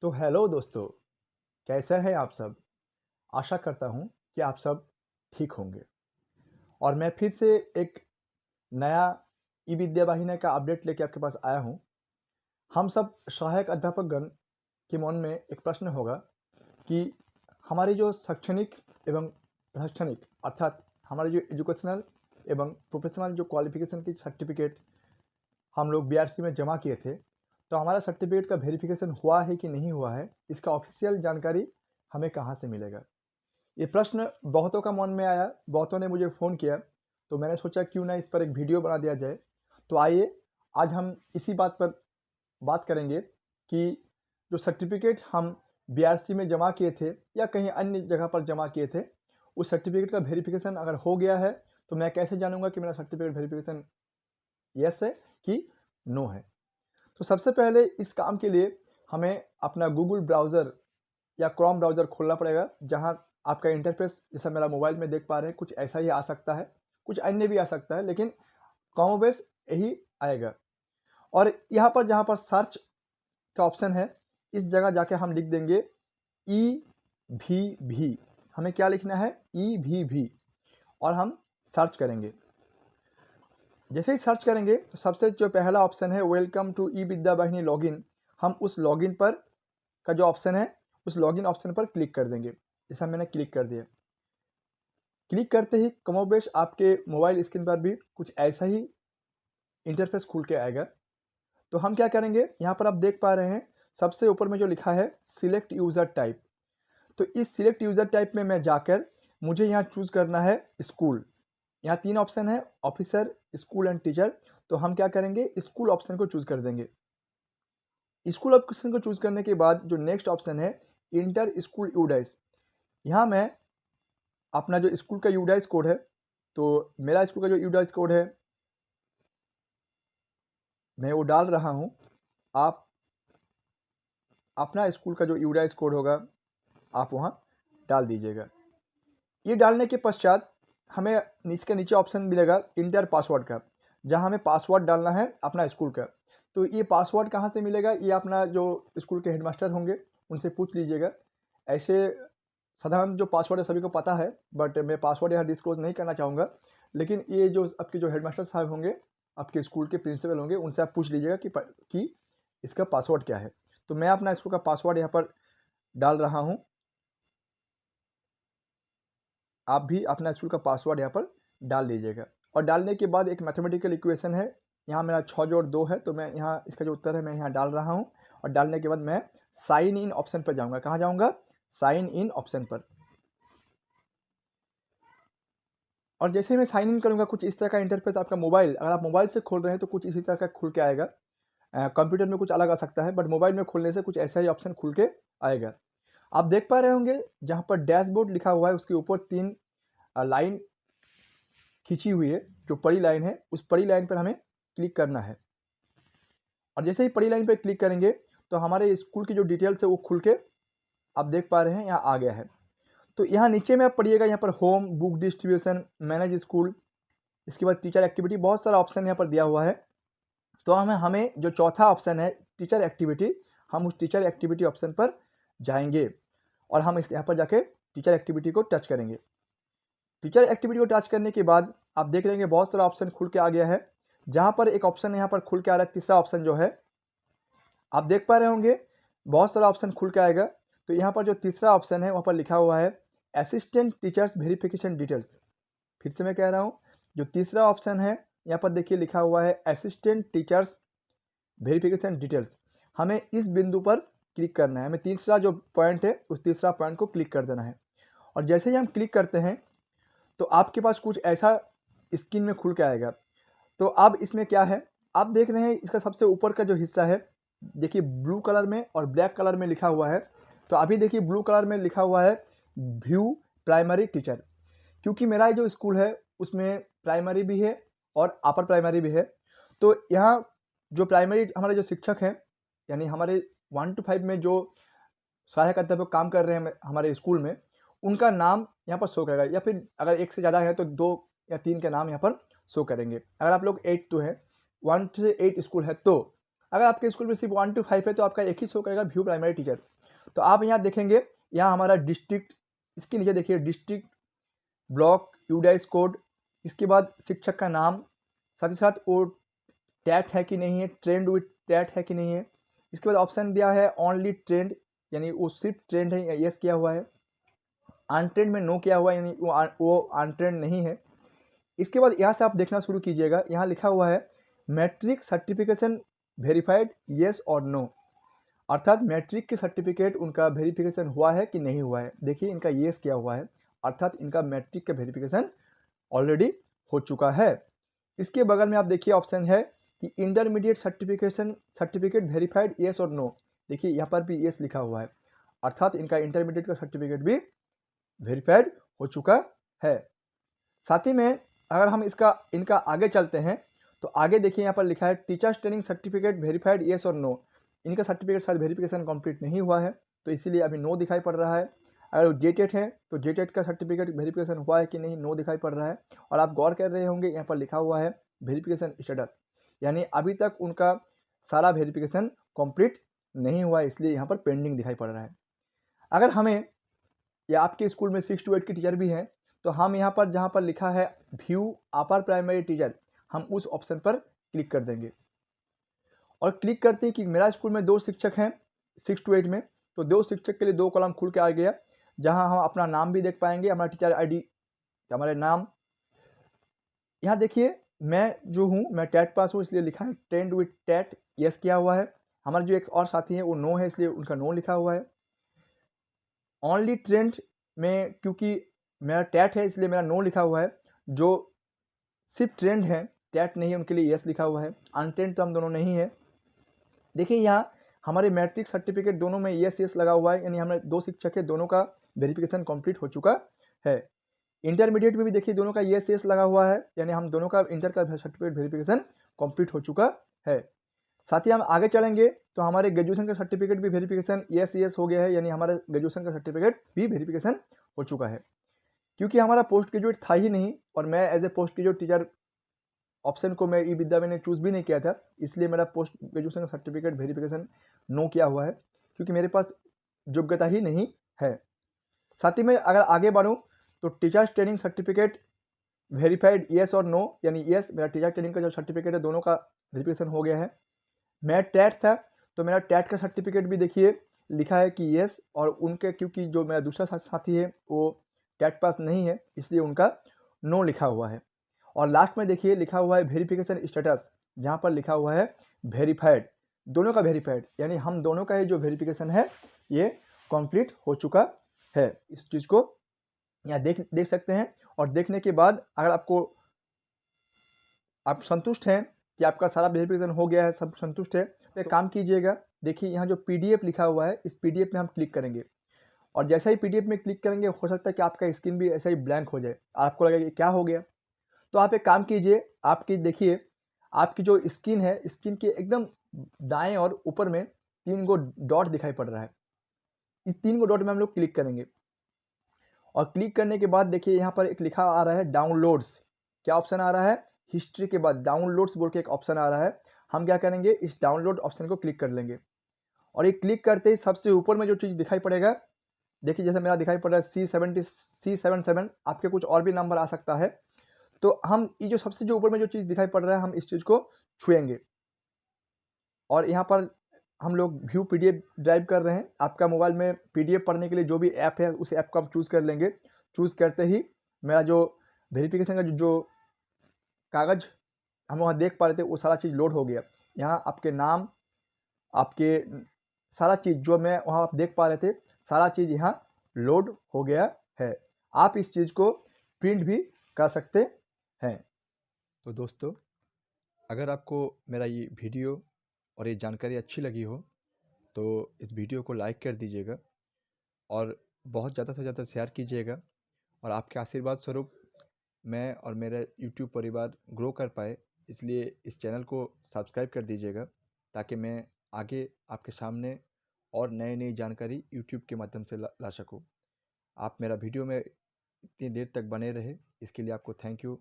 तो हेलो दोस्तों, कैसे हैं आप सब? आशा करता हूँ कि आप सब ठीक होंगे और मैं फिर से एक नया ई-विद्या वाहिनी का अपडेट लेके आपके पास आया हूँ। हम सब सहायक अध्यापकगण के मन में एक प्रश्न होगा कि हमारी जो शैक्षणिक एवं प्रशासनिक अर्थात हमारे जो एजुकेशनल एवं प्रोफेशनल जो क्वालिफिकेशन की सर्टिफिकेट हम लोग बीआरसी में जमा किए थे, तो हमारा सर्टिफिकेट का वेरिफिकेशन हुआ है कि नहीं हुआ है, इसका ऑफिशियल जानकारी हमें कहाँ से मिलेगा? ये प्रश्न बहुतों का मन में आया, बहुतों ने मुझे फ़ोन किया, तो मैंने सोचा क्यों ना इस पर एक वीडियो बना दिया जाए। तो आइए, आज हम इसी बात पर बात करेंगे कि जो सर्टिफिकेट हम बीआरसी में जमा किए थे या कहीं अन्य जगह पर जमा किए थे, उस सर्टिफिकेट का वेरिफिकेशन अगर हो गया है, तो मैं कैसे जानूँगा कि मेरा सर्टिफिकेट वेरिफिकेशन येस है कि नो है? तो सबसे पहले इस काम के लिए हमें अपना गूगल ब्राउज़र या क्रोम ब्राउज़र खोलना पड़ेगा, जहाँ आपका इंटरफ़ेस जैसा मेरा मोबाइल में देख पा रहे हैं, कुछ ऐसा ही आ सकता है, कुछ अन्य भी आ सकता है, लेकिन कमोबेश यही आएगा। और यहाँ पर जहाँ पर सर्च का ऑप्शन है, इस जगह जाके हम लिख देंगे ईवीवी। हमें क्या लिखना है? ईवीवी और हम सर्च करेंगे। जैसे ही सर्च करेंगे तो सबसे जो पहला ऑप्शन है वेलकम टू ई-विद्या वाहिनी लॉगिन, हम उस लॉगिन पर का जो ऑप्शन है, उस लॉगिन ऑप्शन पर क्लिक कर देंगे। जैसा मैंने क्लिक कर दिया। क्लिक करते ही कमोबेश आपके मोबाइल स्क्रीन पर भी कुछ ऐसा ही इंटरफेस खुल के आएगा। तो हम क्या करेंगे, यहाँ पर आप देख पा रहे हैं सबसे ऊपर में जो लिखा है सिलेक्ट यूज़र टाइप। तो इस सिलेक्ट यूज़र टाइप में मैं जाकर मुझे यहाँ चूज़ करना है स्कूल। यहाँ 3 ऑप्शन है ऑफिसर, स्कूल एंड टीचर। तो हम क्या करेंगे, स्कूल ऑप्शन को चूज़ कर देंगे। स्कूल ऑप्शन को चूज़ करने के बाद जो नेक्स्ट ऑप्शन है इंटर स्कूल यूडाइस, यहाँ मैं अपना जो स्कूल का यूडाइस कोड है, तो मेरा स्कूल का जो यूडाइस कोड है मैं वो डाल रहा हूँ। आप अपना स्कूल का जो यूडाइस कोड होगा आप वहाँ डाल दीजिएगा। ये डालने के पश्चात हमें इसके नीचे ऑप्शन मिलेगा इंटर पासवर्ड का, जहाँ हमें पासवर्ड डालना है अपना स्कूल का। तो ये पासवर्ड कहाँ से मिलेगा, ये अपना जो स्कूल के हेडमास्टर होंगे उनसे पूछ लीजिएगा। ऐसे साधारण जो पासवर्ड है सभी को पता है, बट मैं पासवर्ड यहाँ डिस्क्लोज नहीं करना चाहूँगा। लेकिन ये जो आपके जो हेडमास्टर साहब होंगे, आपके स्कूल के प्रिंसिपल होंगे, उनसे आप पूछ लीजिएगा कि इसका पासवर्ड क्या है। तो मैं अपना स्कूल का पासवर्ड यहाँ पर डाल रहा हूँ। आप भी अपना स्कूल का पासवर्ड यहाँ पर डाल लीजिएगा। और डालने के बाद एक मैथमेटिकल इक्वेशन है, यहाँ मेरा 6 जोड़ 2 है, तो मैं यहाँ इसका जो उत्तर है मैं यहाँ डाल रहा हूँ। और डालने के बाद मैं साइन इन ऑप्शन पर जाऊँगा। कहाँ जाऊँगा? साइन इन ऑप्शन पर। और जैसे ही मैं साइन इन करूँगा, कुछ इस तरह का इंटरफेस आपका मोबाइल, अगर आप मोबाइल से खोल रहे हैं तो कुछ इसी तरह का खुल के आएगा। कंप्यूटर में कुछ अलग आ सकता है, बट मोबाइल में खोलने से कुछ ऐसा ही ऑप्शन खुल के आएगा। आप देख पा रहे होंगे जहाँ पर डैशबोर्ड लिखा हुआ है, उसके ऊपर 3 लाइन खींची हुई है। जो बड़ी लाइन है, उस बड़ी लाइन पर हमें क्लिक करना है। और जैसे ही बड़ी लाइन पर क्लिक करेंगे तो हमारे स्कूल की जो डिटेल्स है वो खुल के आप देख पा रहे हैं यहाँ आ गया है। तो यहाँ नीचे में आप पढ़िएगा, यहाँ पर home, book distribution, manage school, इसके बाद टीचर एक्टिविटी, बहुत सारा ऑप्शन यहाँ पर दिया हुआ है। तो हमें जो चौथा ऑप्शन है टीचर एक्टिविटी, हम उस टीचर एक्टिविटी ऑप्शन पर जाएंगे और हम इस यहाँ पर जाके टीचर एक्टिविटी को टच करेंगे। टीचर एक्टिविटी को टच करने के बाद आप देख लेंगे बहुत सारा ऑप्शन खुल के आ गया है। जहाँ पर एक ऑप्शन यहाँ पर खुल के आ रहा है, तीसरा ऑप्शन जो है, आप देख पा रहे होंगे बहुत सारा ऑप्शन खुल के आएगा। तो यहाँ पर जो तीसरा ऑप्शन है वहाँ पर लिखा हुआ है असिस्टेंट टीचर्स वेरिफिकेशन डिटेल्स। फिर से मैं कह रहा हूँ, जो तीसरा ऑप्शन है यहाँ पर देखिए लिखा हुआ है असिस्टेंट टीचर्स वेरिफिकेशन डिटेल्स। हमें इस बिंदु पर क्लिक करना है, हमें तीसरा जो पॉइंट है उस तीसरा पॉइंट को क्लिक कर देना है। और जैसे ही हम क्लिक करते हैं तो आपके पास कुछ ऐसा स्क्रीन में खुल के आएगा। तो अब इसमें क्या है, आप देख रहे हैं इसका सबसे ऊपर का जो हिस्सा है, देखिए ब्लू कलर में और ब्लैक कलर में लिखा हुआ है। तो अभी देखिए ब्लू कलर में लिखा हुआ है व्यू प्राइमरी टीचर, क्योंकि मेरा जो स्कूल है उसमें प्राइमरी भी है और अपर प्राइमरी भी है। तो यहाँ जो प्राइमरी हमारे जो शिक्षक हैं, यानी हमारे 1 to 5 में जो सहायक अध्यापक काम कर रहे हैं हमारे स्कूल में, उनका नाम यहाँ पर शो करेगा, या फिर अगर एक से ज़्यादा है तो 2 या 3 के नाम यहाँ पर शो करेंगे। अगर आप लोग 8 to है, 1 से 8 स्कूल है, तो अगर आपके स्कूल में सिर्फ 1 to 5 है तो आपका एक ही शो करेगा व्यू प्राइमरी टीचर। तो आप यहाँ देखेंगे, यहाँ हमारा डिस्ट्रिक्ट, इसके नीचे देखिए डिस्ट्रिक्ट, ब्लॉक, यूडाइस कोड, इसके बाद शिक्षक का नाम, साथ ही साथ वो टैट है कि नहीं है, ट्रेंड विथ टैट है कि नहीं है। इसके बाद ऑप्शन दिया है ओनली ट्रेंड, यानी वो सिर्फ ट्रेंड है, यस किया हुआ है। अनट्रेंड में नो किया हुआ है, यानी वो अनट्रेंड नहीं है। इसके बाद यहाँ से आप देखना शुरू कीजिएगा, यहाँ लिखा हुआ है मैट्रिक सर्टिफिकेशन वेरीफाइड येस और नो, अर्थात मैट्रिक के सर्टिफिकेट उनका वेरिफिकेशन हुआ है कि नहीं हुआ है। देखिए इनका येस किया हुआ है, अर्थात इनका मैट्रिक का वेरिफिकेशन ऑलरेडी हो चुका है। इसके बगल में आप देखिए ऑप्शन है कि इंटरमीडिएट सर्टिफिकेट वेरीफाइड येस और नो। देखिए यहाँ पर भी येस लिखा हुआ है, अर्थात इनका इंटरमीडिएट का सर्टिफिकेट भी वेरीफाइड हो चुका है। साथ ही में अगर हम इनका आगे चलते हैं तो आगे देखिए यहाँ पर लिखा है teachers training certificate verified yes और नो। इनका सर्टिफिकेट शायद वेरिफिकेशन कंप्लीट नहीं हुआ है, तो इसीलिए अभी नो दिखाई पड़ रहा है। अगर जेटेट है तो जेटेट का सर्टिफिकेट वेरिफिकेशन हुआ है कि नहीं, नो दिखाई पड़ रहा है। और आप गौर कर रहे होंगे यहाँ पर लिखा हुआ है वेरिफिकेशन स्टेटस, यानी अभी तक उनका सारा वेरिफिकेशन कंप्लीट नहीं हुआ है, इसलिए यहाँ पर पेंडिंग दिखाई पड़ रहा है। अगर हमें, या आपके स्कूल में 6 to 8 के टीचर भी हैं, तो हम यहाँ पर जहाँ पर लिखा है व्यू अपर प्राइमरी टीचर, हम उस ऑप्शन पर क्लिक कर देंगे और क्लिक करते हैं कि मेरा स्कूल में 2 शिक्षक हैं 6 to 8 में, तो 2 शिक्षक के लिए 2 कॉलम खुल के आ गया, जहाँ हम अपना नाम भी देख पाएंगे, हमारा टीचर आईडी, हमारे नाम। यहाँ देखिए मैं जो हूँ, मैं टैट पास हूँ, इसलिए लिखा है ट्रेंड विथ टैट, यस किया हुआ है। हमारे जो एक और साथी हैं वो नो है, इसलिए उनका नो लिखा हुआ है। ओनली ट्रेंड में क्योंकि मेरा टैट है इसलिए मेरा नो लिखा हुआ है, जो सिर्फ ट्रेंड है टैट नहीं है उनके लिए यस लिखा हुआ है। अनट्रेंड तो हम दोनों नहीं है। देखिए यहाँ हमारे मैट्रिक सर्टिफिकेट दोनों में यस यस लगा हुआ है, यानी हमें 2 शिक्षक है, दोनों का वेरिफिकेशन कंप्लीट हो चुका है। इंटरमीडिएट में भी देखिए दोनों का यस यस लगा हुआ है, यानी हम दोनों का इंटर का सर्टिफिकेट वेरिफिकेशन कंप्लीट हो चुका है। साथ ही हम आगे चलेंगे तो हमारे ग्रेजुएशन का सर्टिफिकेट भी वेरिफिकेशन यस हो गया है, यानी हमारा ग्रेजुएशन का सर्टिफिकेट भी वेरिफिकेशन हो चुका है। क्योंकि हमारा पोस्ट ग्रेजुएट था ही नहीं और मैं as a post graduate teacher option को मैं ई विद्या मैंने चूज भी नहीं किया था, इसलिए मेरा पोस्ट ग्रेजुएशन का सर्टिफिकेट वेरिफिकेशन नो किया हुआ है, क्योंकि मेरे पास योग्यता ही नहीं है। साथ ही में अगर आगे बढ़ूँ तो teachers training certificate verified yes और नो, यानी येस, मेरा टीचर ट्रेनिंग का जो सर्टिफिकेट है दोनों का वेरिफिकेशन हो गया है। मैं टैट था तो मेरा टैट का सर्टिफिकेट भी देखिए लिखा है कि येस, और उनके क्योंकि जो मेरा दूसरा साथी है वो टैट पास नहीं है, इसलिए उनका नो लिखा हुआ है। और लास्ट में देखिए लिखा हुआ है वेरिफिकेशन स्टेटस, जहाँ पर लिखा हुआ है वेरीफाइड, दोनों का वेरीफाइड, यानी हम दोनों का जो वेरिफिकेशन है ये कंप्लीट हो चुका है। इस चीज़ को यहाँ देख सकते हैं। और देखने के बाद अगर आप संतुष्ट हैं कि आपका सारा वेरिफिकेशन हो गया है, सब संतुष्ट है, तो एक काम कीजिएगा, देखिए यहाँ जो पीडीएफ लिखा हुआ है, इस पीडीएफ में हम क्लिक करेंगे और जैसा ही पीडीएफ में क्लिक करेंगे हो सकता है कि आपका स्क्रीन भी ऐसा ही ब्लैंक हो जाए, आपको लगेगा कि क्या हो गया। तो आप एक काम कीजिए, आपकी देखिए आपकी जो स्क्रीन है, स्क्रीन के एकदम दाएं और ऊपर में 3 गो डॉट दिखाई पड़ रहा है। इस 3 गो डॉट में हम लोग क्लिक करेंगे और क्लिक करने के बाद देखिए यहाँ पर एक लिखा आ रहा है डाउनलोड्स। क्या ऑप्शन आ रहा है? हिस्ट्री के बाद डाउनलोड्स बोल के एक ऑप्शन आ रहा है। हम क्या करेंगे, इस डाउनलोड ऑप्शन को क्लिक कर लेंगे और ये क्लिक करते ही सबसे ऊपर में जो चीज़ दिखाई पड़ेगा, देखिए जैसे मेरा दिखाई पड़ रहा है C77, आपके कुछ और भी नंबर आ सकता है। तो हम ये जो सबसे जो ऊपर में जो चीज़ दिखाई पड़ रहा है, हम इस चीज़ को छुएंगे और यहाँ पर हम लोग व्यू पीडीएफ ड्राइव कर रहे हैं। आपका मोबाइल में पीडीएफ पढ़ने के लिए जो भी ऐप है उस ऐप को हम चूज़ कर लेंगे। चूज़ करते ही मेरा जो वेरिफिकेशन का जो कागज़ हम वहाँ देख पा रहे थे वो सारा चीज़ लोड हो गया। यहाँ आपके नाम, आपके सारा चीज़ जो मैं वहाँ आप देख पा रहे थे, सारा चीज़ यहाँ लोड हो गया है। आप इस चीज़ को प्रिंट भी कर सकते हैं। तो दोस्तों, अगर आपको मेरा ये वीडियो और ये जानकारी अच्छी लगी हो तो इस वीडियो को लाइक कर दीजिएगा और बहुत ज़्यादा से ज़्यादा शेयर कीजिएगा। और आपके आशीर्वाद स्वरूप मैं और मेरा यूट्यूब परिवार ग्रो कर पाए, इसलिए इस चैनल को सब्सक्राइब कर दीजिएगा, ताकि मैं आगे आपके सामने और नई जानकारी यूट्यूब के माध्यम से ला सकूँ। आप मेरा वीडियो में इतनी देर तक बने रहे, इसके लिए आपको थैंक यू।